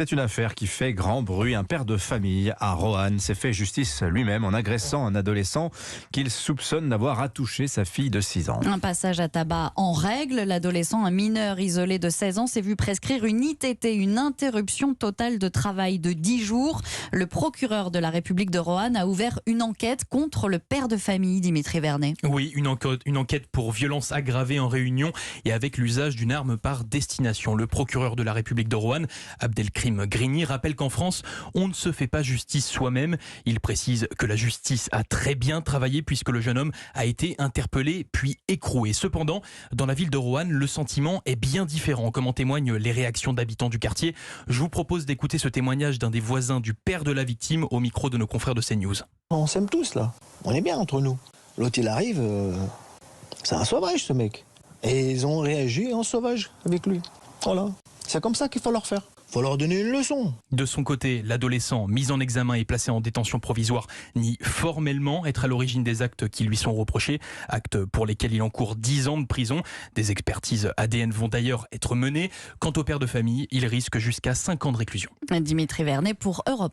C'est une affaire qui fait grand bruit. Un père de famille à Roanne s'est fait justice lui-même en agressant un adolescent qu'il soupçonne d'avoir attouché sa fille de 6 ans. Un passage à tabac en règle. L'adolescent, un mineur isolé de 16 ans, s'est vu prescrire une ITT, une interruption totale de travail de 10 jours. Le procureur de la République de Roanne a ouvert une enquête contre le père de famille, Dimitri Vernet. Oui, une enquête pour violence aggravée en réunion et avec l'usage d'une arme par destination. Le procureur de la République de Roanne, Abdelkrim Grigny, rappelle qu'en France, on ne se fait pas justice soi-même. Il précise que la justice a très bien travaillé puisque le jeune homme a été interpellé puis écroué. Cependant, dans la ville de Roanne, le sentiment est bien différent, comme en témoignent les réactions d'habitants du quartier. Je vous propose d'écouter ce témoignage d'un des voisins du père de la victime au micro de nos confrères de CNews. On s'aime tous là, on est bien entre nous. L'autre il arrive, c'est un sauvage ce mec. Et ils ont réagi en sauvage avec lui. Voilà, c'est comme ça qu'il faut leur faire. Faut leur donner une leçon. De son côté, l'adolescent mis en examen et placé en détention provisoire nie formellement être à l'origine des actes qui lui sont reprochés, actes pour lesquels il encourt 10 ans de prison. Des expertises ADN vont d'ailleurs être menées. Quant au père de famille, il risque jusqu'à 5 ans de réclusion. Dimitri Vernet pour Europe 1.